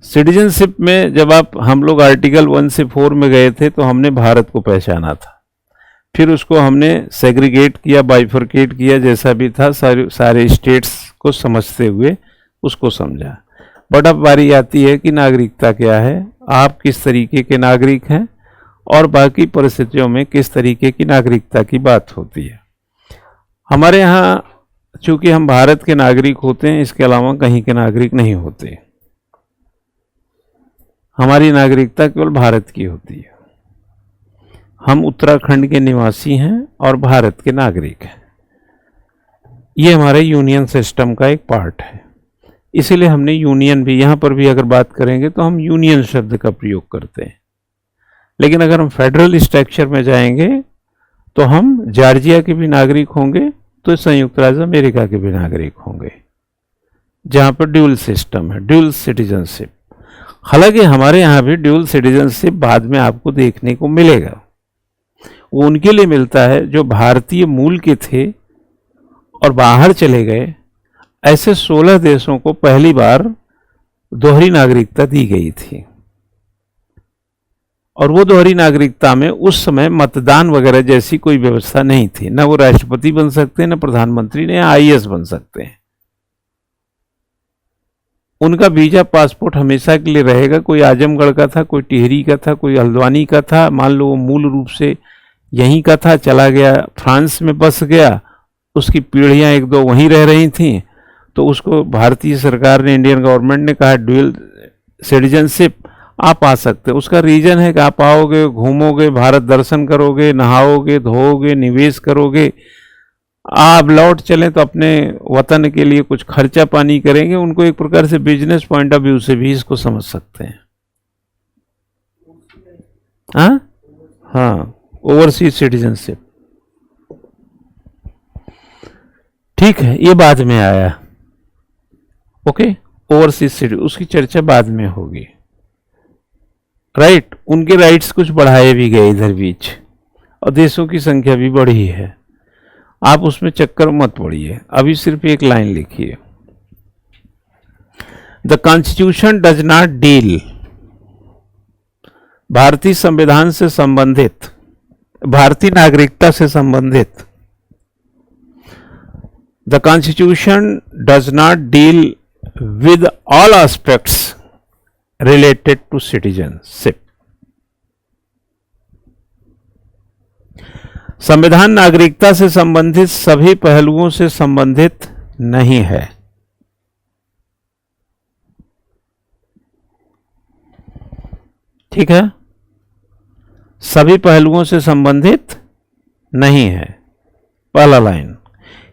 Citizenship में जब हम लोग आर्टिकल 1 से 4 में गए थे तो हमने भारत को पहचाना था, फिर उसको हमने सेग्रीगेट किया, बाइफरकेट किया, जैसा भी था सारे स्टेट्स को समझते हुए उसको समझा। बट अब बारी आती है कि नागरिकता क्या है, आप किस तरीके के नागरिक हैं, और बाकी परिस्थितियों में किस तरीके की नागरिकता की बात होती है। हमारे यहाँ चूंकि हम भारत के नागरिक होते हैं, इसके अलावा कहीं के नागरिक नहीं होते, हमारी नागरिकता केवल भारत की होती है। हम उत्तराखंड के निवासी हैं और भारत के नागरिक हैं। ये हमारे यूनियन सिस्टम का एक पार्ट है, इसीलिए हमने यूनियन भी, यहाँ पर भी अगर बात करेंगे तो हम यूनियन शब्द का प्रयोग करते हैं। लेकिन अगर हम फेडरल स्ट्रक्चर में जाएंगे तो हम जॉर्जिया के भी नागरिक होंगे, तो संयुक्त राज्य अमेरिका के भी नागरिक होंगे, जहाँ पर ड्यूल सिस्टम है, ड्यूल सिटीजनशिप। हालांकि हमारे यहाँ भी ड्यूल सिटीजनशिप बाद में आपको देखने को मिलेगा। वो उनके लिए मिलता है जो भारतीय मूल के थे और बाहर चले गए। ऐसे 16 देशों को पहली बार दोहरी नागरिकता दी गई थी, और वो दोहरी नागरिकता में उस समय मतदान वगैरह जैसी कोई व्यवस्था नहीं थी। न वो राष्ट्रपति बन सकते, न प्रधानमंत्री, न आईएएस बन सकते हैं। उनका वीजा पासपोर्ट हमेशा के लिए रहेगा। कोई आजमगढ़ का था, कोई टिहरी का था, कोई हल्द्वानी का था, मान लो वो मूल रूप से यहीं का था, चला गया फ्रांस में बस गया, उसकी पीढ़ियां एक दो वहीं रह रही थीं, तो उसको भारतीय सरकार ने, इंडियन गवर्नमेंट ने कहा ड्यूल सिटीजनशिप आप आ सकते। उसका रीजन है कि आप आओगे, घूमोगे, भारत दर्शन करोगे, नहाओगे, धोओगे, निवेश करोगे, आप लौट चलें तो अपने वतन के लिए कुछ खर्चा पानी करेंगे। उनको एक प्रकार से बिजनेस पॉइंट ऑफ व्यू से भी इसको समझ सकते हैं। हाँ, ओवरसीज सिटीजनशिप, ठीक है, ये बाद में आया। ओके, ओवरसीज सिटीजन, उसकी चर्चा बाद में होगी। राइट, उनके राइट्स कुछ बढ़ाए भी गए इधर बीच, और देशों की संख्या भी बढ़ी है। आप उसमें चक्कर मत पड़िए, अभी सिर्फ एक लाइन लिखिए। The constitution does not deal, भारतीय संविधान से संबंधित, भारतीय नागरिकता से संबंधित, the constitution does not deal with all aspects related to citizenship. संविधान नागरिकता से संबंधित सभी पहलुओं से संबंधित नहीं है। ठीक है, सभी पहलुओं से संबंधित नहीं है, पहला लाइन।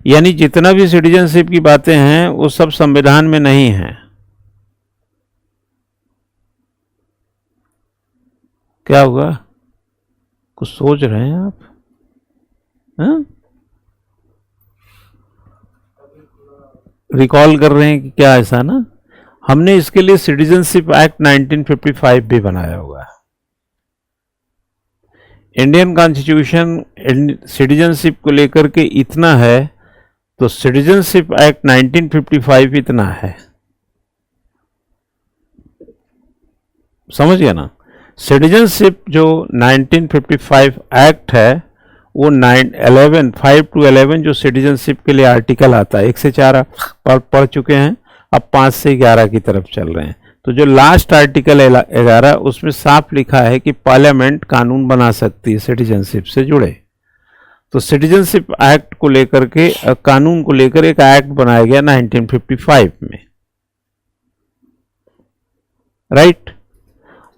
यानी जितना भी सिटीजनशिप की बातें हैं वो सब संविधान में नहीं है। क्या हुआ, कुछ सोच रहे हैं आप? रिकॉल कर रहे हैं कि क्या, ऐसा ना? हमने इसके लिए सिटीजनशिप एक्ट 1955 भी बनाया हुआ है। इंडियन कॉन्स्टिट्यूशन सिटीजनशिप को लेकर के इतना है, तो सिटीजनशिप एक्ट 1955 इतना है। समझ गया ना? सिटीजनशिप जो 1955 एक्ट है वो 5 to 11 जो सिटीजनशिप के लिए आर्टिकल आता है, 1 से 4 पढ़ चुके हैं, अब 5 से 11 की तरफ चल रहे हैं। तो जो लास्ट आर्टिकल 11 उसमें साफ लिखा है कि पार्लियामेंट कानून बना सकती है सिटीजनशिप से जुड़े। तो सिटीजनशिप एक्ट को लेकर के, कानून को लेकर एक एक्ट बनाया गया 1955 में, राइट।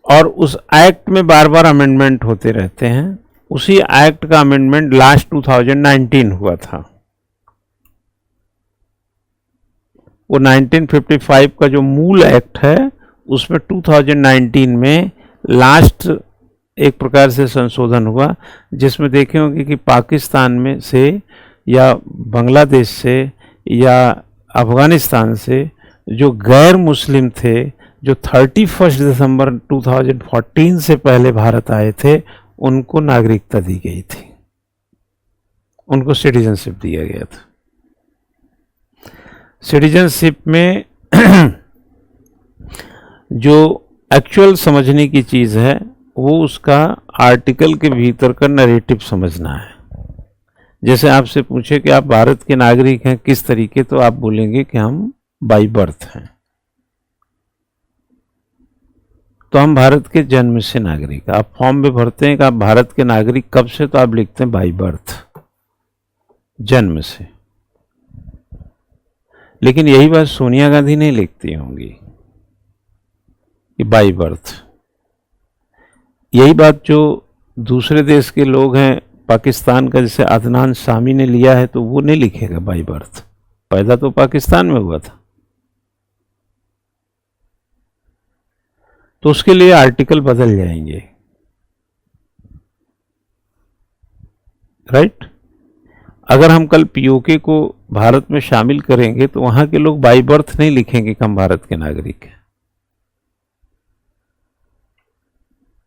और उस एक्ट में बार बार अमेंडमेंट होते रहते हैं। उसी एक्ट का अमेंडमेंट लास्ट 2019 हुआ था। वो 1955 का जो मूल एक्ट है उसमें 2019 में लास्ट एक प्रकार से संशोधन हुआ, जिसमें देखे होंगे कि पाकिस्तान में से या बांग्लादेश से या अफगानिस्तान से जो गैर मुस्लिम थे, जो 31 दिसंबर 2014 से पहले भारत आए थे, उनको नागरिकता दी गई थी, उनको सिटीजनशिप दिया गया था। सिटीजनशिप में जो एक्चुअल समझने की चीज है वो उसका आर्टिकल के भीतर का नैरेटिव समझना है। जैसे आपसे पूछे कि आप भारत के नागरिक हैं किस तरीके, तो आप बोलेंगे कि हम बाई बर्थ हैं, तो हम भारत के जन्म से नागरिक। आप फॉर्म में भरते हैं कि आप भारत के नागरिक कब से, तो आप लिखते हैं बाई बर्थ, जन्म से। लेकिन यही बात सोनिया गांधी नहीं लिखती होंगी कि बाई बर्थ। यही बात जो दूसरे देश के लोग हैं, पाकिस्तान का जैसे अदनान सामी ने लिया है, तो वो नहीं लिखेगा बाई बर्थ, पैदा तो पाकिस्तान में हुआ था। तो उसके लिए आर्टिकल बदल जाएंगे, राइट। अगर हम कल पीओके को भारत में शामिल करेंगे तो वहां के लोग बाई बर्थ नहीं लिखेंगे कि हम भारत के नागरिक हैं।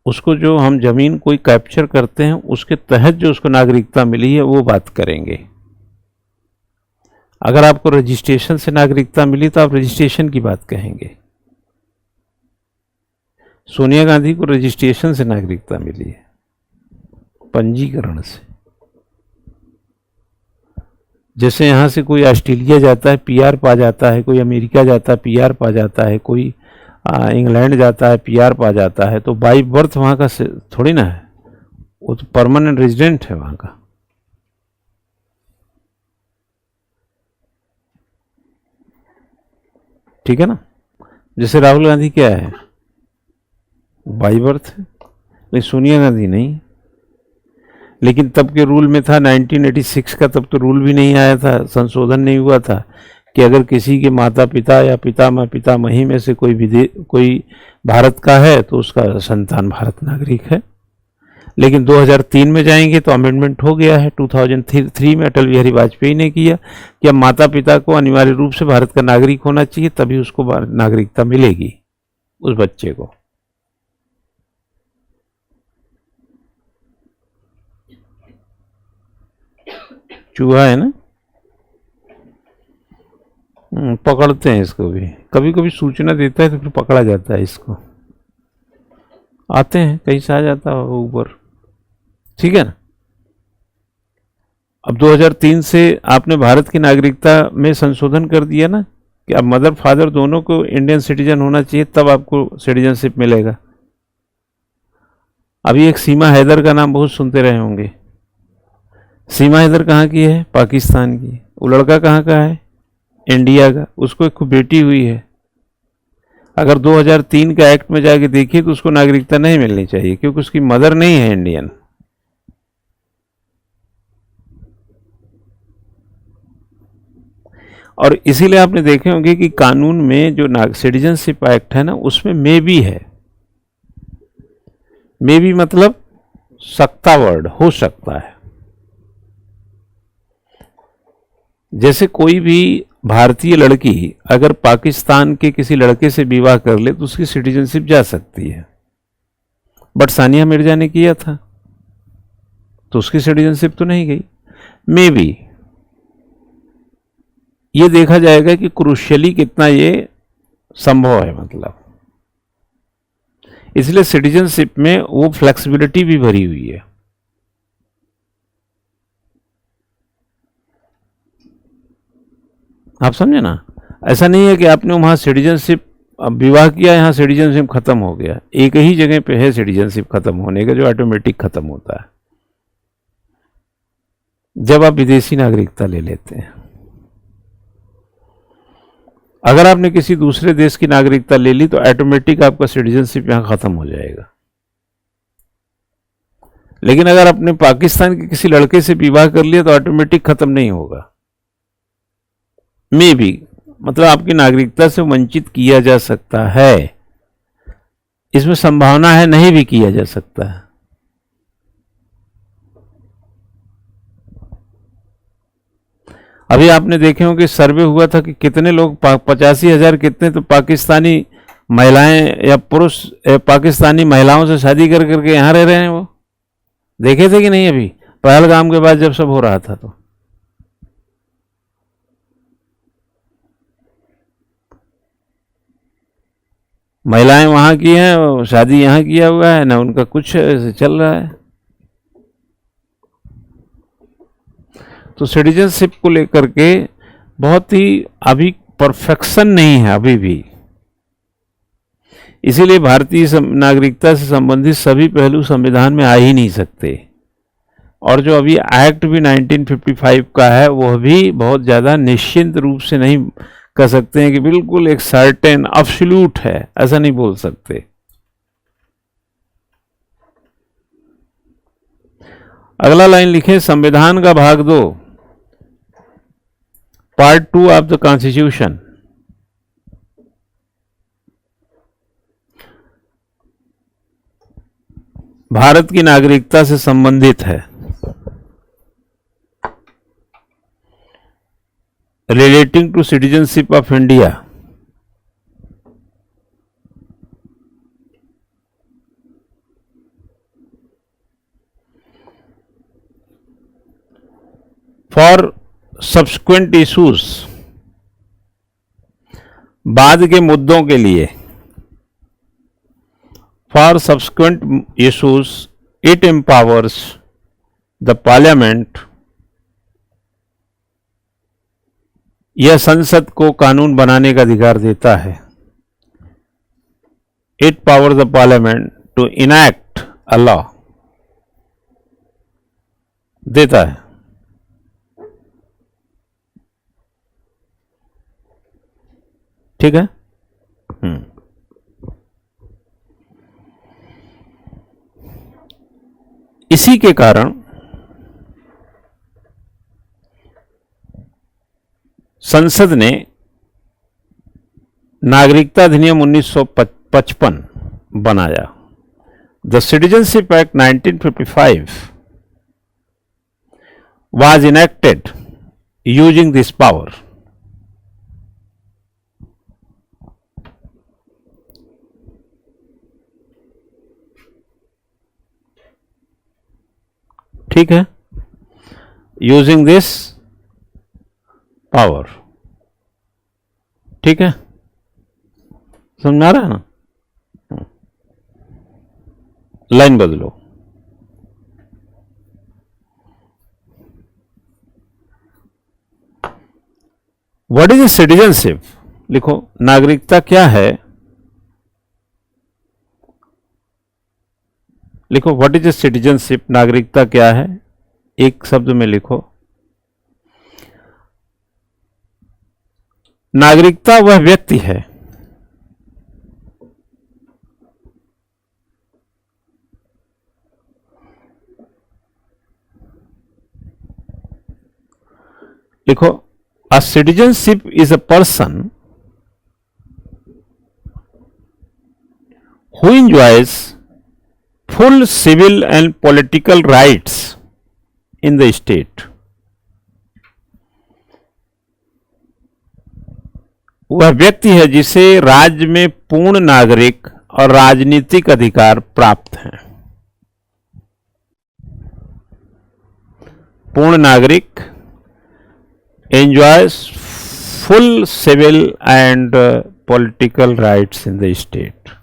उसको जो हम जमीन कोई कैप्चर करते हैं उसके तहत जो उसको नागरिकता मिली है वो बात करेंगे। अगर आपको रजिस्ट्रेशन से नागरिकता मिली तो आप रजिस्ट्रेशन की बात कहेंगे। सोनिया गांधी को रजिस्ट्रेशन से नागरिकता मिली है, पंजीकरण से। जैसे यहां से कोई ऑस्ट्रेलिया जाता है पीआर पा जाता है, कोई अमेरिका जाता है पीआर पा जाता है, कोई इंग्लैंड जाता है पीआर पा जाता है, तो बाई बर्थ वहां का थोड़ी ना है, वो तो परमानेंट रेजिडेंट है वहां का। ठीक है ना। जैसे राहुल गांधी क्या है, बाई बर्थ है, लेकिन सोनिया गांधी नहीं। लेकिन तब के रूल में था 1986 का, तब तो रूल भी नहीं आया था, संशोधन नहीं हुआ था कि अगर किसी के माता पिता या पितामही में से कोई भारत का है तो उसका संतान भारत नागरिक है। लेकिन 2003 में जाएंगे तो अमेंडमेंट हो गया है, 2003 में अटल बिहारी वाजपेयी ने किया कि अब माता पिता को अनिवार्य रूप से भारत का नागरिक होना चाहिए, तभी उसको नागरिकता मिलेगी उस बच्चे को। चूहा है ना, पकड़ते हैं इसको भी, कभी कभी सूचना देता है तो फिर पकड़ा जाता है इसको, आते हैं कहीं से आ जाता है ऊपर। ठीक है ना। अब 2003 से आपने भारत की नागरिकता में संशोधन कर दिया ना कि अब मदर फादर दोनों को इंडियन सिटीजन होना चाहिए, तब आपको सिटीजनशिप मिलेगा। अभी एक सीमा हैदर का नाम बहुत सुनते रहे होंगे। सीमा हैदर कहाँ की है, पाकिस्तान की। वो लड़का कहाँ का है, इंडिया का। उसको एक बेटी हुई है। अगर 2003 का एक्ट में जाके देखिए तो उसको नागरिकता नहीं मिलनी चाहिए, क्योंकि उसकी मदर नहीं है इंडियन। और इसीलिए आपने देखे होंगे कि कानून में जो सिटीजनशिप एक्ट है ना, उसमें मे बी है। मे बी मतलब सकता वर्ड, हो सकता है। जैसे कोई भी भारतीय लड़की अगर पाकिस्तान के किसी लड़के से विवाह कर ले तो उसकी सिटीजनशिप जा सकती है, बट सानिया मिर्जा ने किया था तो उसकी सिटीजनशिप तो नहीं गई। मे बी ये देखा जाएगा कि क्रूशियली कितना ये संभव है, मतलब इसलिए सिटीजनशिप में वो फ्लेक्सिबिलिटी भी भरी हुई है। आप समझे ना। ऐसा नहीं है कि आपने वहां सिटीजनशिप विवाह किया, यहां सिटीजनशिप खत्म हो गया। एक ही जगह पे है सिटीजनशिप खत्म होने का, जो ऑटोमेटिक खत्म होता है जब आप विदेशी नागरिकता ले लेते हैं। अगर आपने किसी दूसरे देश की नागरिकता ले ली तो ऑटोमेटिक आपका सिटीजनशिप यहां खत्म हो जाएगा। लेकिन अगर आपने पाकिस्तान के किसी लड़के से विवाह कर लिया तो ऑटोमेटिक खत्म नहीं होगा। मे बी मतलब आपकी नागरिकता से वंचित किया जा सकता है, इसमें संभावना है नहीं भी किया जा सकता है। अभी आपने देखे होंगे सर्वे हुआ था कि कितने लोग 85,000 कितने तो पाकिस्तानी महिलाएं या पुरुष पाकिस्तानी महिलाओं से शादी कर करके यहां रह रहे हैं। वो देखे थे कि नहीं अभी पहलगाम के बाद जब सब हो रहा था तो। महिलाएं वहां की हैं और शादी यहां किया हुआ है ना, उनका कुछ ऐसे चल रहा है। तो सिटीजनशिप को लेकर के बहुत ही अभी परफेक्शन नहीं है अभी भी। इसीलिए भारतीय नागरिकता से संबंधित सभी पहलू संविधान में आ ही नहीं सकते। और जो अभी एक्ट भी 1955 का है वह भी बहुत ज़्यादा निश्चिंत रूप से नहीं कह सकते हैं कि बिल्कुल एक सर्टेन एब्सोल्यूट है, ऐसा नहीं बोल सकते। अगला लाइन लिखें, संविधान का भाग 2 part 2 of the constitution Bharat की नागरिकता से संबंधित है। Relating to citizenship of India. For subsequent issues, बाद के मुद्दों के लिए। For subsequent issues it empowers the parliament, यह संसद को कानून बनाने का अधिकार देता है। It power the parliament to enact a law, देता है। ठीक है। इसी के कारण संसद ने नागरिकता अधिनियम 1955 बनाया। The citizenship act 1955 was enacted using this power. ठीक है, यूजिंग दिस पावर। ठीक है, समझ आ रहा है ना? लाइन बदलो। What is citizenship? लिखो, नागरिकता क्या है? लिखो, व्हाट इज सिटीजनशिप? नागरिकता क्या है? एक शब्द में लिखो। नागरिकता वह व्यक्ति है लिखो, a citizenship is a person who enjoys full civil and political rights in the state. वह व्यक्ति है जिसे राज्य में पूर्ण नागरिक और राजनीतिक अधिकार प्राप्त हैं। पूर्ण नागरिक enjoys full civil and political rights in the state.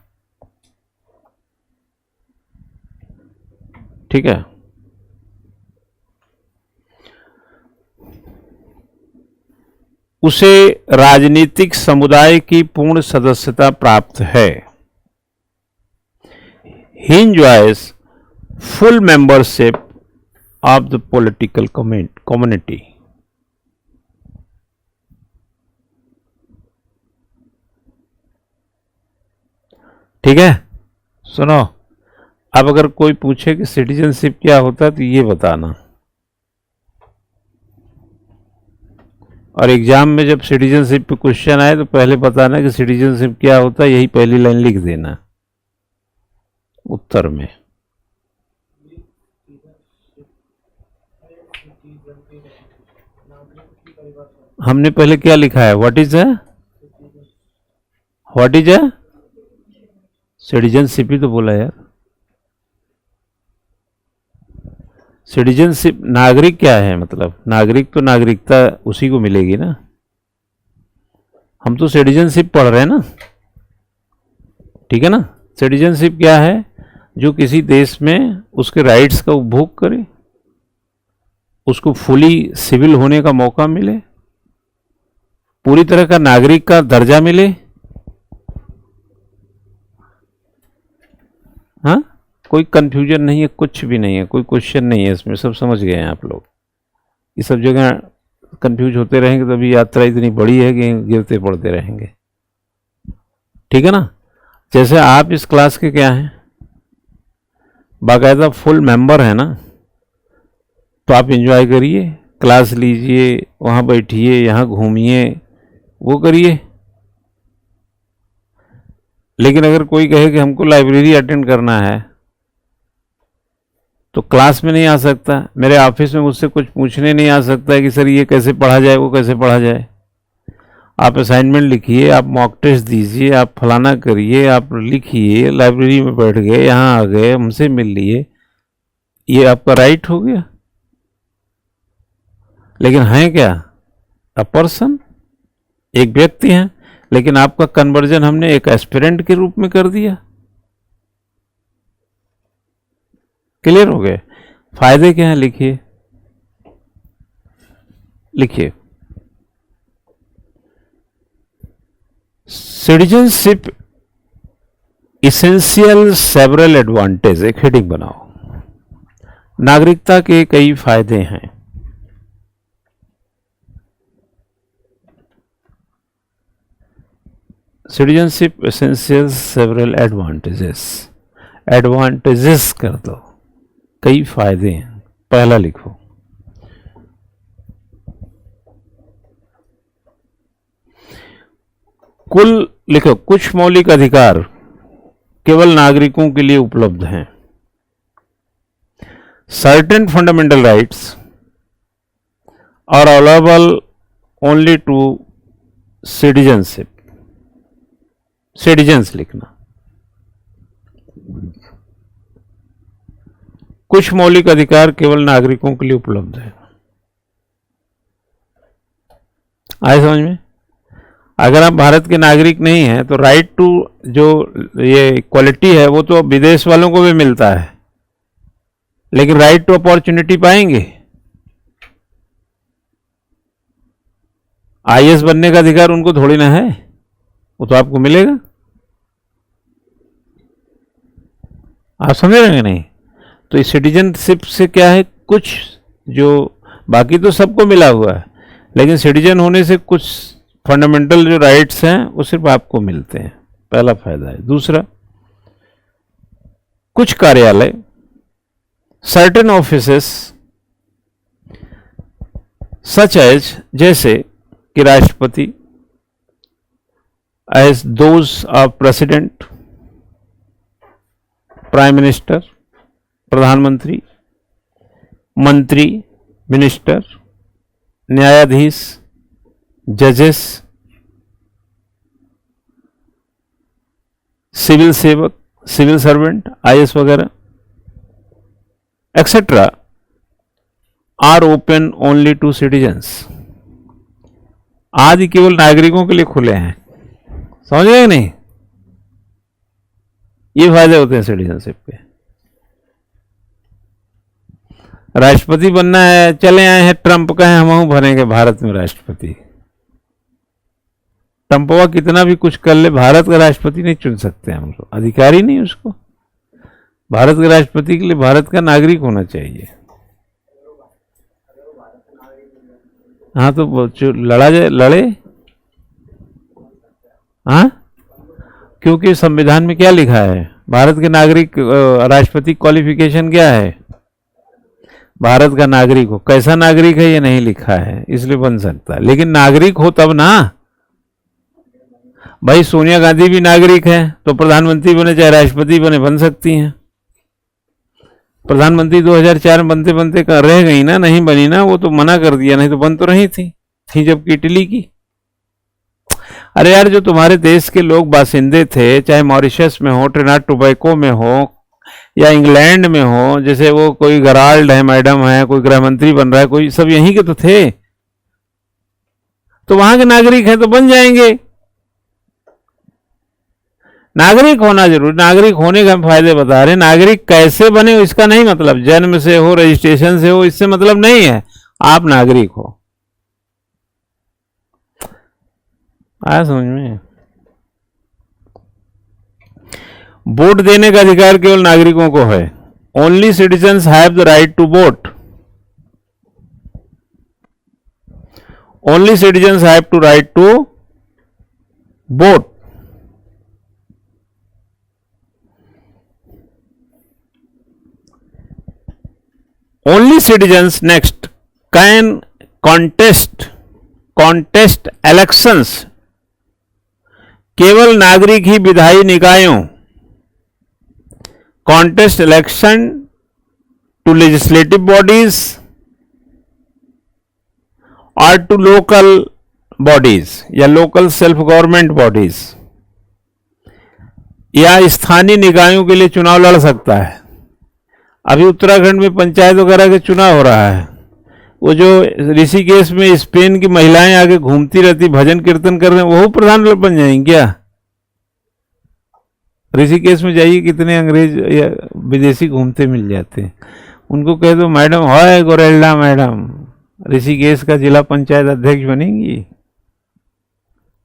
ठीक है, उसे राजनीतिक समुदाय की पूर्ण सदस्यता प्राप्त है। He enjoys full membership of the political community. ठीक है, सुनो, अब अगर कोई पूछे कि सिटीजनशिप क्या होता है तो ये बताना। और एग्जाम में जब सिटीजनशिप पे क्वेश्चन आए तो पहले बताना कि सिटीजनशिप क्या होता है, यही पहली लाइन लिख देना उत्तर में। हमने पहले क्या लिखा है? व्हाट इज अ सिटीजनशिप ही तो बोला यार। सिटीजनशिप, नागरिक क्या है? मतलब नागरिक तो नागरिकता उसी को मिलेगी ना। हम तो सिटीजनशिप पढ़ रहे हैं ना। ठीक है ना। सिटीजनशिप क्या है? जो किसी देश में उसके राइट्स का उपभोग करे, उसको फुली सिविल होने का मौका मिले, पूरी तरह का नागरिक का दर्जा मिले। हाँ, कोई कंफ्यूजन नहीं है, कुछ भी नहीं है, कोई क्वेश्चन नहीं है इसमें, सब समझ गए हैं आप लोग। ये सब जगह कंफ्यूज होते रहेंगे तो अभी यात्रा इतनी बड़ी है कि गिरते पड़ते रहेंगे, ठीक है ना। जैसे आप इस क्लास के क्या हैं, बाकायदा फुल मेंबर है ना, तो आप एंजॉय करिए, क्लास लीजिए, वहाँ बैठिए, यहाँ घूमिए, वो करिए। लेकिन अगर कोई कहे कि हमको लाइब्रेरी अटेंड करना है तो क्लास में नहीं आ सकता, मेरे ऑफिस में मुझसे कुछ पूछने नहीं आ सकता है कि सर ये कैसे पढ़ा जाए, वो कैसे पढ़ा जाए। आप असाइनमेंट लिखिए, आप मॉक टेस्ट दीजिए, आप फलाना करिए, आप लिखिए, लाइब्रेरी में बैठ गए, यहाँ आ गए, हमसे मिल लिए, ये आपका राइट हो गया। लेकिन है क्या? अ पर्सन, एक व्यक्ति है, लेकिन आपका कन्वर्जन हमने एक एस्पिरेंट के रूप में कर दिया। क्लियर हो गए? फायदे क्या हैं? लिखिए, लिखिए। सिटीजनशिप इसेंशियल सेवरल एडवांटेज, एक हेडिंग बनाओ। नागरिकता के कई फायदे हैं। Citizenship essential several advantages, advantages कर दो, कई फायदे हैं। पहला लिखो, कुल लिखो, कुछ मौलिक अधिकार केवल नागरिकों के लिए उपलब्ध हैं। Certain fundamental rights are available only to citizenship, citizens लिखना। कुछ मौलिक अधिकार केवल नागरिकों के लिए उपलब्ध है। आए समझ में? अगर आप भारत के नागरिक नहीं हैं तो राइट टू जो ये इक्वालिटी है वो तो विदेश वालों को भी मिलता है, लेकिन राइट टू अपॉर्चुनिटी पाएंगे? आईएएस बनने का अधिकार उनको थोड़ी ना है, वो तो आपको मिलेगा। आप समझ रहे हैं नहीं? तो इस सिटीजनशिप से क्या है, कुछ जो बाकी तो सबको मिला हुआ है, लेकिन सिटीजन होने से कुछ फंडामेंटल जो राइट्स हैं वो सिर्फ आपको मिलते हैं। पहला फायदा है। दूसरा, कुछ कार्यालय, सर्टेन ऑफिसेस सच एज, जैसे कि राष्ट्रपति, as those of president, prime minister, प्रधानमंत्री, मंत्री, मिनिस्टर, न्यायाधीश, जजेस, सिविल सेवक, सिविल सर्वेंट, आईएएस वगैरह etcetera are open only to citizens, आदि केवल नागरिकों के लिए खुले हैं। समझ गए नहीं? ये फायदे होते हैं सिटीजनशिप के। राष्ट्रपति बनना है, चले आए हैं, ट्रंप का है, हम बनेंगे भारत में राष्ट्रपति। ट्रंपवा कितना भी कुछ कर ले, भारत का राष्ट्रपति नहीं चुन सकते हम लोग, अधिकार ही नहीं उसको। भारत के राष्ट्रपति के लिए भारत का नागरिक होना चाहिए। हाँ, तो लड़ा जाए, लड़े। हाँ, क्योंकि संविधान में क्या लिखा है, भारत के नागरिक, राष्ट्रपति क्वालिफिकेशन क्या है, भारत का नागरिक हो। कैसा नागरिक है ये नहीं लिखा है, इसलिए बन सकता है, लेकिन नागरिक हो तब ना। भाई सोनिया गांधी भी नागरिक है, तो प्रधानमंत्री बने चाहे राष्ट्रपति बने, बन सकती हैं। प्रधानमंत्री 2004 में बनते बनते रह गई ना, नहीं बनी ना, वो तो मना कर दिया, नहीं तो बन तो रही थी जबकि इटली की। अरे यार, जो तुम्हारे देश के लोग बासिंदे थे, चाहे मॉरिशस में हो, ट्रिनिडाद टोबैको में हो, या इंग्लैंड में हो, जैसे वो कोई गराल्ड है, मैडम है, कोई गृह मंत्री बन रहा है, कोई, सब यहीं के तो थे, तो वहां के नागरिक हैं तो बन जाएंगे। नागरिक होना जरूरी, नागरिक होने के हम फायदे बता रहे हैं। नागरिक कैसे बने इसका नहीं मतलब, जन्म से हो, रजिस्ट्रेशन से हो, इससे मतलब नहीं है। आप नागरिक हो। आया समझ में? वोट देने का अधिकार केवल नागरिकों को है। Only citizens have the right to vote. Only citizens have to right to vote. Only citizens next can contest elections। केवल नागरिक ही विधायी निकायों contest election to legislative bodies or to local bodies या local self government bodies या स्थानीय निकायों के लिए चुनाव लड़ सकता है। अभी उत्तराखंड में पंचायत वगैरह के चुनाव हो रहा है। वो जो ऋषिकेश में स्पेन की महिलाएं आगे घूमती रहती, भजन कीर्तन कर रहे हैं, वो प्रधान बन जाएंगे क्या? ऋषिकेश में जाइए, कितने अंग्रेज या विदेशी घूमते मिल जाते हैं। उनको कह दो मैडम हाय गोरेल्ला मैडम ऋषिकेश का जिला पंचायत अध्यक्ष बनेंगी,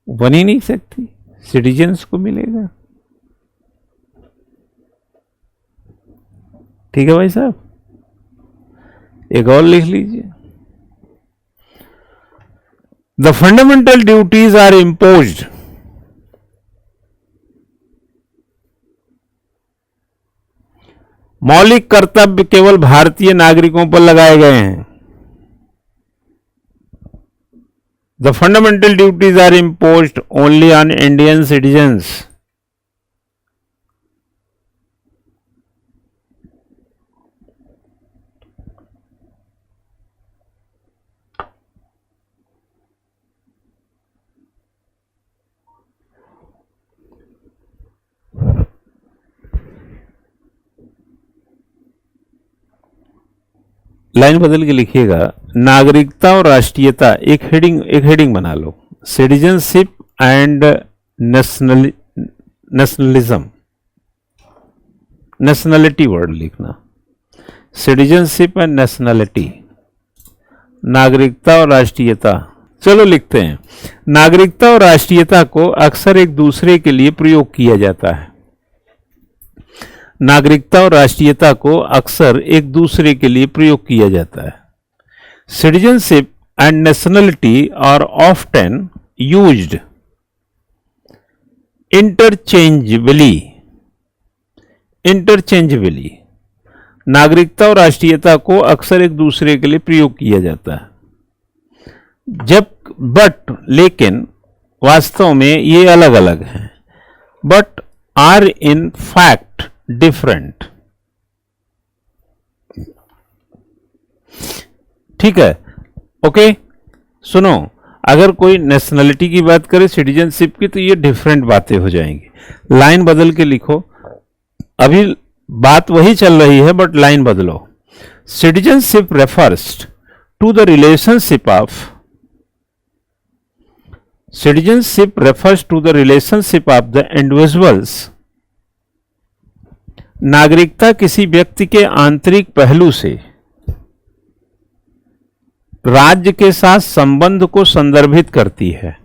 बन ही नहीं सकती। सिटीजन्स को मिलेगा। ठीक है भाई साहब, एक और लिख लीजिए। The fundamental duties are imposed. मौलिक कर्तव्य केवल भारतीय नागरिकों पर लगाए गए हैं। The fundamental duties are imposed only on Indian citizens. Line बदल के लिखिएगा, नागरिकता और राष्ट्रीयता। एक हेडिंग बना लो, citizenship and nationalism. Nationality word लिखना, सिटीजनशिप एंड नेशनलिटी, नागरिकता और राष्ट्रीयता। चलो लिखते हैं, नागरिकता और राष्ट्रीयता को अक्सर एक दूसरे के लिए प्रयोग किया जाता है। नागरिकता और राष्ट्रीयता को अक्सर एक दूसरे के लिए प्रयोग किया जाता है। Citizenship and nationality are often used interchangeably. नागरिकता और राष्ट्रीयता को अक्सर एक दूसरे के लिए प्रयोग किया जाता है, लेकिन वास्तव में ये अलग अलग हैं। But are in fact different. ठीक है, ओके। सुनो, अगर कोई नेशनलिटी की बात करे, सिटीजनशिप की, तो ये डिफरेंट बातें हो जाएंगी। लाइन बदल के लिखो, अभी बात वही चल रही है बट लाइन बदलो। Citizenship refers to the relationship of the individuals. नागरिकता किसी व्यक्ति के आंतरिक पहलू से राज्य के साथ संबंध को संदर्भित करती है।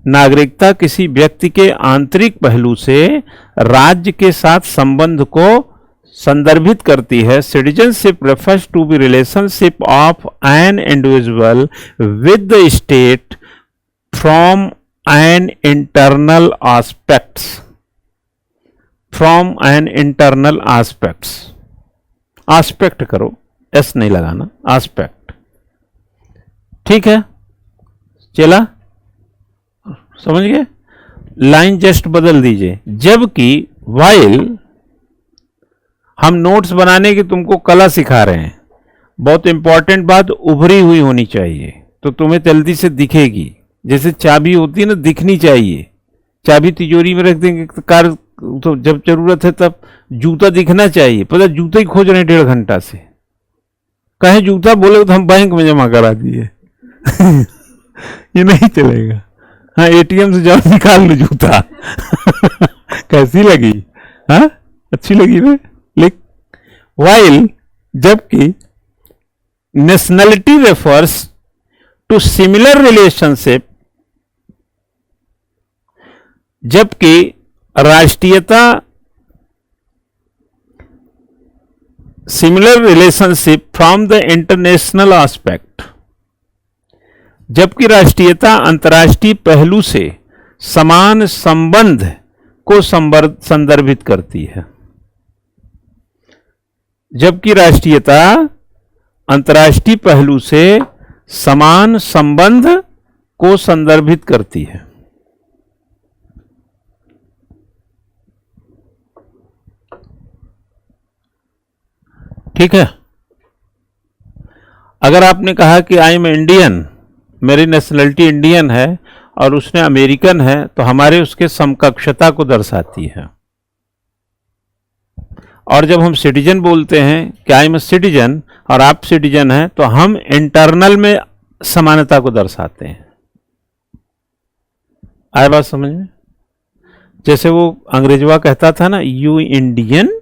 नागरिकता किसी व्यक्ति के आंतरिक पहलू से राज्य के साथ संबंध को संदर्भित करती है। Citizenship refers to be relationship of an individual with the state from an internal aspects. From an internal aspects. Aspect करो, एस नहीं लगाना, आस्पेक्ट। ठीक है, चला, समझ गए? लाइन जस्ट बदल दीजिए। जबकि वाइल हम नोट्स बनाने की तुमको कला सिखा रहे हैं, बहुत इंपॉर्टेंट बात उभरी हुई होनी चाहिए, तो तुम्हें जल्दी से दिखेगी। जैसे चाबी होती है ना, दिखनी चाहिए। चाबी तिजोरी में रख देंगे कार, तो जब जरूरत है तब जूता दिखना चाहिए। पता, जूता ही खोज रहे हैं 1.5 घंटा से। कहे जूता बोले तो हम बैंक में जमा करा दिए। ये नहीं चलेगा। हाँ, एटीएम से जाओ निकाल लो जूता। कैसी लगी? हाँ, अच्छी लगी ना? लिख वाइल, जबकि nationality refers to similar relationship, जबकि राष्ट्रीयता similar relationship from the international aspect, जबकि राष्ट्रीयता अंतर्राष्ट्रीय पहलू से समान संबंध को संदर्भित करती है। जबकि राष्ट्रीयता अंतर्राष्ट्रीय पहलू से समान संबंध को संदर्भित करती है। ठीक है। अगर आपने कहा कि आई एम इंडियन, मेरी नेशनलिटी इंडियन है और उसने अमेरिकन है, तो हमारे उसके समकक्षता को दर्शाती है। और जब हम सिटीजन बोलते हैं कि आई एम सिटीजन और आप सिटीजन हैं, तो हम इंटरनल में समानता को दर्शाते हैं। आए बात समझ में? जैसे वो अंग्रेजवा कहता था ना, यू इंडियन,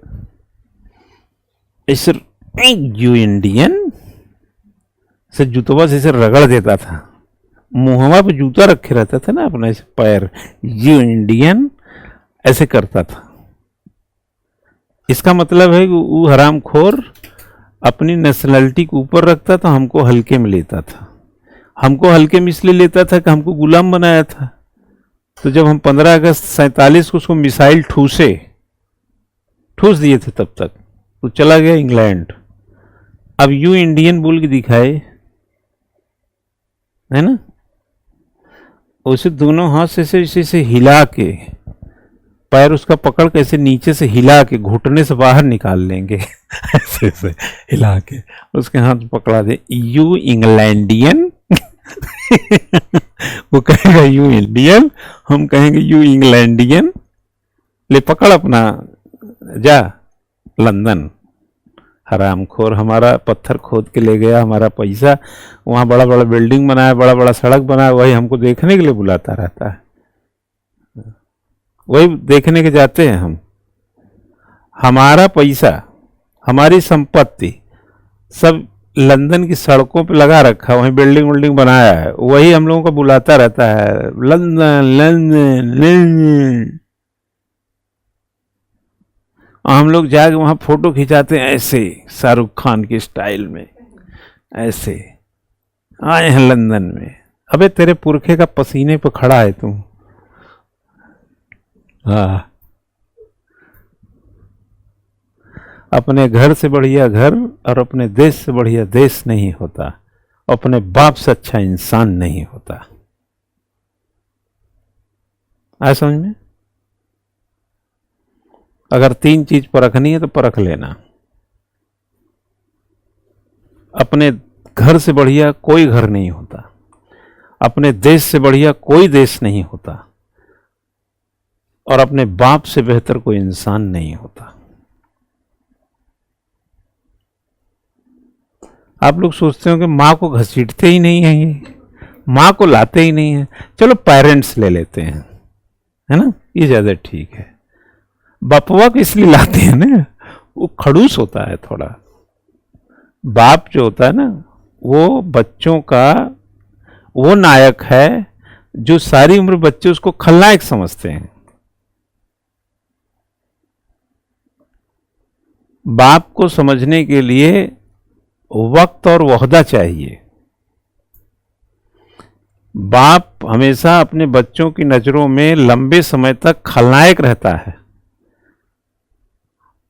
इस यू इंडियन से जूतों से इसे रगड़ देता था, मुहवा पे जूता रखे रहता था ना अपना, इसे पैर, यू इंडियन ऐसे करता था। इसका मतलब है कि वो हरामखोर अपनी नेशनलिटी को ऊपर रखता था, हमको हल्के में लेता था। हमको हल्के में इसलिए लेता था कि हमको गुलाम बनाया था। तो जब हम 15 अगस्त 47 को उसको मिसाइल ठूस दिए थे, तब तक तो चला गया इंग्लैंड। अब यू इंडियन बोल के दिखाए, है ना? उसे दोनों हाथ से इसे हिला के, पैर उसका पकड़ के ऐसे नीचे से हिला के घुटने से बाहर निकाल लेंगे। ऐसे ऐसे हिला के उसके हाथ पकड़ा दे, यू इंग्लैंडियन। वो कहेगा यू इंडियन, हम कहेंगे यू इंग्लैंडियन। ले पकड़ अपना, जा लंदन। हरामखोर हमारा पत्थर खोद के ले गया, हमारा पैसा, वहाँ बड़ा बड़ा बिल्डिंग बनाया, बड़ा बड़ा सड़क बनाया, वही हमको देखने के लिए बुलाता रहता है। वही देखने के जाते हैं हम। हमारा पैसा, हमारी संपत्ति सब लंदन की सड़कों पे लगा रखा, वहीं बिल्डिंग बनाया है, वही हम लोगों को बुलाता रहता है, लंदन लंदन लंदन। हम लोग जाके वहां फोटो खिंचाते हैं ऐसे, शाहरुख खान के स्टाइल में, ऐसे आए हैं लंदन में। अबे तेरे पुरखे का पसीने पे खड़ा है तू। हाँ, अपने घर से बढ़िया घर और अपने देश से बढ़िया देश नहीं होता, अपने बाप से अच्छा इंसान नहीं होता। आया समझ में? अगर 3 चीज परखनी है तो परख लेना। अपने घर से बढ़िया कोई घर नहीं होता, अपने देश से बढ़िया कोई देश नहीं होता, और अपने बाप से बेहतर कोई इंसान नहीं होता। आप लोग सोचते हो कि माँ को घसीटते ही नहीं है, ये माँ को लाते ही नहीं है। चलो पेरेंट्स ले लेते हैं, है ना, ये ज्यादा ठीक है। बापवा को इसलिए लाते हैं ना, वो खड़ूस होता है थोड़ा। बाप जो होता है ना, वो बच्चों का वो नायक है जो सारी उम्र बच्चे उसको खलनायक समझते हैं। बाप को समझने के लिए वक्त और वहदा चाहिए। बाप हमेशा अपने बच्चों की नजरों में लंबे समय तक खलनायक रहता है,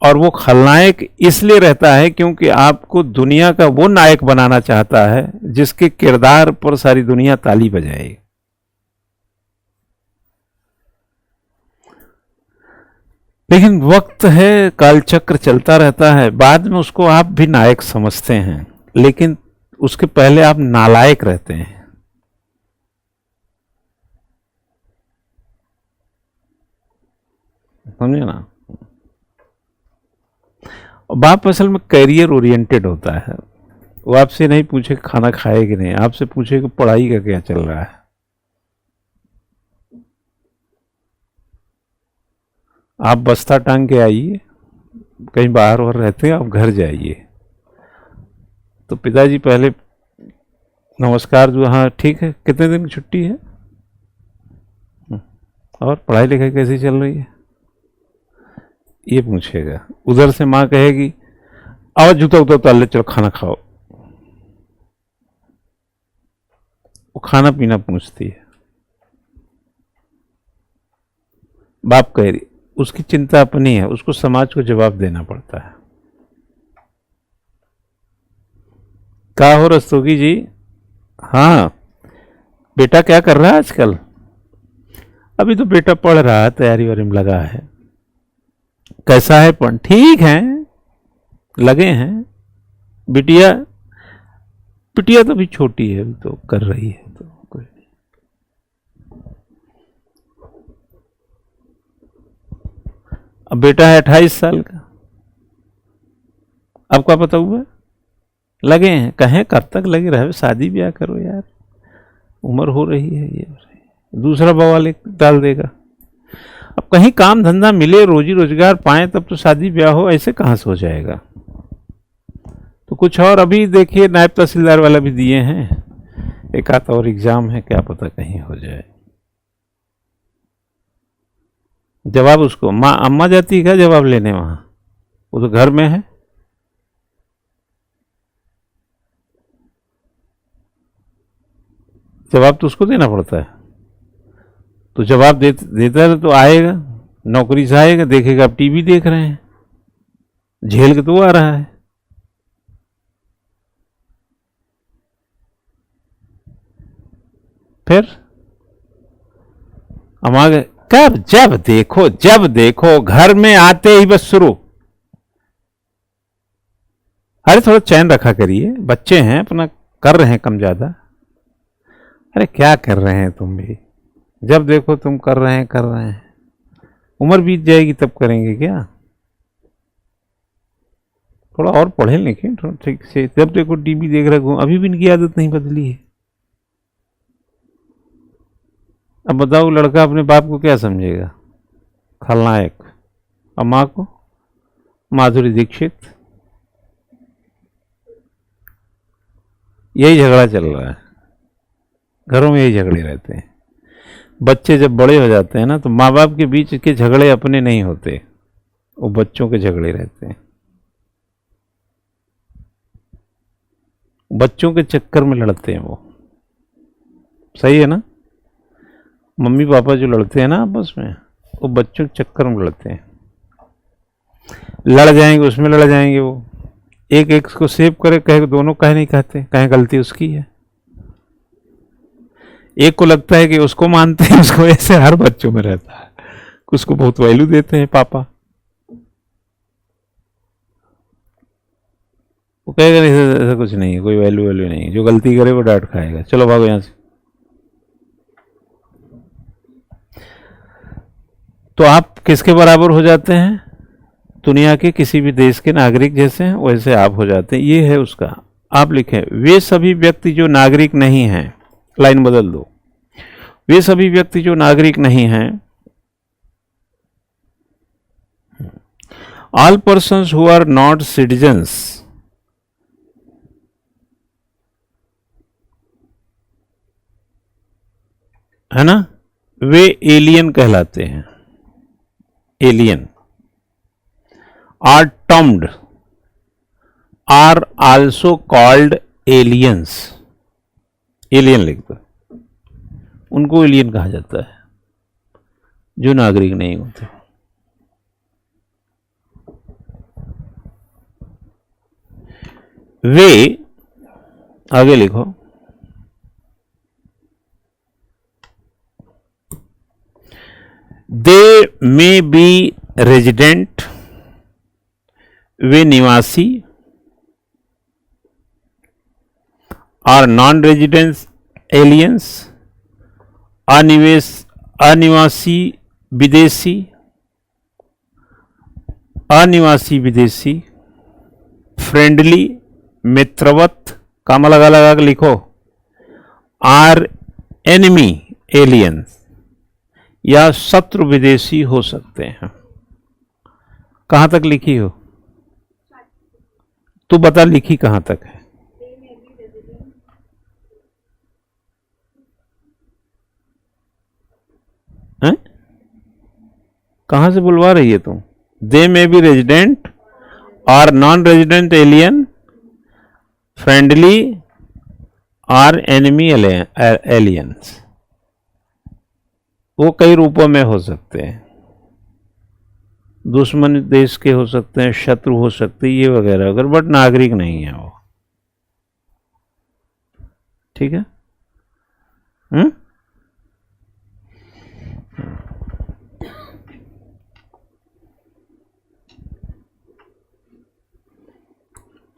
और वो खलनायक इसलिए रहता है क्योंकि आपको दुनिया का वो नायक बनाना चाहता है जिसके किरदार पर सारी दुनिया ताली बजाए। लेकिन वक्त है, कालचक्र चलता रहता है, बाद में उसको आप भी नायक समझते हैं, लेकिन उसके पहले आप नालायक रहते हैं। समझे ना? बाप असल में कैरियर ओरिएंटेड होता है। वो आपसे नहीं पूछे खाना खाए कि नहीं, आपसे पूछे कि पढ़ाई का क्या चल रहा है। आप बस्ता टांग के आइए, कहीं बाहर और रहते हैं, आप घर जाइए। तो पिताजी पहले नमस्कार जो, हाँ ठीक है, कितने दिन की छुट्टी है, और पढ़ाई लिखाई कैसी चल रही है, ये पूछेगा। उधर से माँ कहेगी आओ जूता उतर उतार ले, चलो खाना खाओ। वो खाना पीना पूछती है। बाप कह रही, उसकी चिंता अपनी है, उसको समाज को जवाब देना पड़ता है। क्या हो रस्तोगी जी? हाँ बेटा क्या कर रहा है आजकल? अभी तो बेटा पढ़ रहा है, तैयारी वारी में लगा है। कैसा है पढ़? ठीक है, लगे हैं। बिटिया, बिटिया तो अभी छोटी है, तो कर रही है, तो कोई नहीं। अब बेटा है 28 साल का, अब क्या पता हुआ, लगे हैं। कहें कब तक लगे रहे, शादी ब्याह करो यार, उम्र हो रही है, ये दूसरा बवाल एक डाल देगा। अब कहीं काम धंधा मिले, रोजी रोजगार पाए, तब तो शादी ब्याह हो, ऐसे कहाँ से हो जाएगा। तो कुछ और अभी देखिए, नायब तहसीलदार वाला भी दिए हैं, एक आध और एग्जाम है, क्या पता कहीं हो जाए। जवाब उसको माँ अम्मा जाती है क्या जवाब लेने वहां? वो तो घर में है। जवाब तो उसको देना पड़ता है। तो जवाब देता है तो आएगा, नौकरी से आएगा, देखेगा अब टीवी देख रहे हैं, झेल के तो आ रहा है। फिर हम आगे कब, जब देखो घर में आते ही बस शुरू। अरे थोड़ा चैन रखा करिए, बच्चे हैं, अपना कर रहे हैं कम ज्यादा। अरे क्या कर रहे हैं तुम भी, जब देखो तुम कर रहे हैं। उम्र बीत जाएगी तब करेंगे क्या? थोड़ा और पढ़े लिखें ठीक से। जब देखो टीवी देख रहे हो, अभी भी इनकी आदत नहीं बदली है। अब बताओ लड़का अपने बाप को क्या समझेगा? खलनायक। और माँ को माधुरी दीक्षित। यही झगड़ा चल रहा है घरों में, यही झगड़े रहते हैं। बच्चे जब बड़े हो जाते हैं ना, तो माँ बाप के बीच के झगड़े अपने नहीं होते, वो बच्चों के झगड़े रहते हैं। बच्चों के चक्कर में लड़ते हैं वो। सही है ना? मम्मी पापा जो लड़ते हैं ना आपस में, वो बच्चों के चक्कर में लड़ते हैं। लड़ जाएंगे, उसमें लड़ जाएंगे वो। एक एक को सेव करे, कहे दोनों कहे नहीं कहते, कहे गलती उसकी है। एक को लगता है कि उसको मानते हैं, उसको, ऐसे हर बच्चों में रहता है। उसको बहुत वैल्यू देते हैं पापा, वो कहेगा नहीं ऐसा कुछ नहीं है, कोई वैल्यू नहीं है, जो गलती करे वो डांट खाएगा, चलो भागो यहां से। तो आप किसके बराबर हो जाते हैं? दुनिया के किसी भी देश के नागरिक जैसे हैं वैसे आप हो जाते हैं। ये है उसका। आप लिखें, वे सभी व्यक्ति जो नागरिक नहीं हैं, लाइन बदल दो, वे सभी व्यक्ति जो नागरिक नहीं हैं, all persons who are not citizens, है ना, वे एलियन कहलाते हैं। Alien are termed, are also called aliens. Alien लिख दो, उनको एलियन कहा जाता है जो नागरिक नहीं होते। वे, आगे लिखो, दे मे बी रेजिडेंट, वे निवासी, और नॉन रेजिडेंस एलियंस, अनिवासी विदेशी, अनिवासी विदेशी, फ्रेंडली मित्रवत, कामा लगा लगा के लिखो, आर एनिमी एलियंस, या शत्रु विदेशी हो सकते हैं। कहां तक लिखी हो? तू बता लिखी कहां तक है? हैं? कहां से बुलवा रही है तुम? दे मे बी रेजिडेंट और नॉन रेजिडेंट एलियन, फ्रेंडली और एनिमी एलियंस। वो कई रूपों में हो सकते हैं, दुश्मन देश के हो सकते हैं, शत्रु हो सकते हैं, ये वगैरह वगैरह, बट नागरिक नहीं है वो। ठीक है?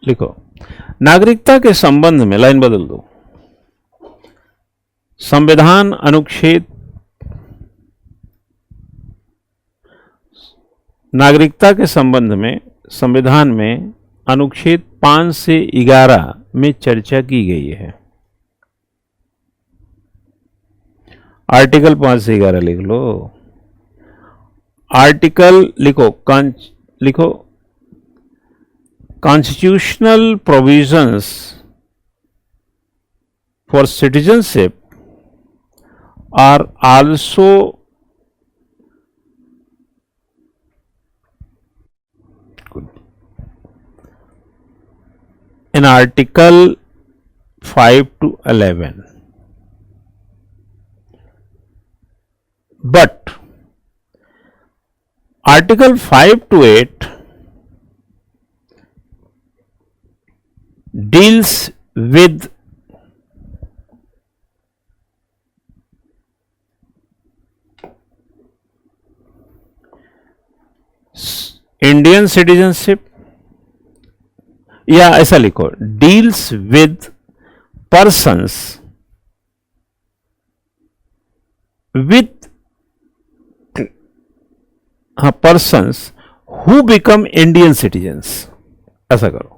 लिखो, नागरिकता के संबंध में, लाइन बदल दो, संविधान अनुच्छेद, नागरिकता के संबंध में संविधान में अनुच्छेद 5 से 11 में चर्चा की गई है। आर्टिकल 5 से 11 लिख लो। आर्टिकल लिखो, लिखो, constitutional provisions for citizenship are also in article 5 to 11, but article 5 to 8 deals with Indian citizenship, या ऐसा लिखो, डील्स विद पर्सन्स विथ, हाँ, persons who become Indian citizens. ऐसा करो।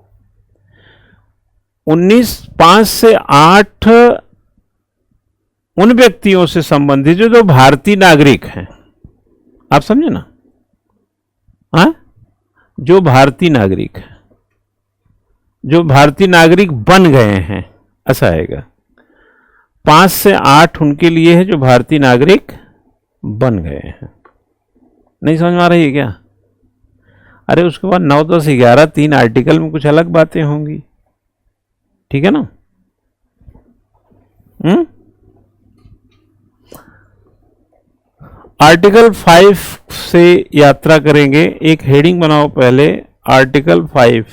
19(5) से 8 उन व्यक्तियों से संबंधित जो भारतीय नागरिक हैं। आप समझे ना? हाँ, जो भारतीय नागरिक है, जो भारतीय नागरिक बन गए हैं, ऐसा आएगा। 5 से 8 उनके लिए है जो भारतीय नागरिक बन गए हैं। नहीं समझ में आ रही है क्या? अरे उसके बाद 9, 10, 11 3 आर्टिकल में कुछ अलग बातें होंगी। ठीक है ना? आर्टिकल 5 से यात्रा करेंगे। एक हेडिंग बनाओ पहले, आर्टिकल 5।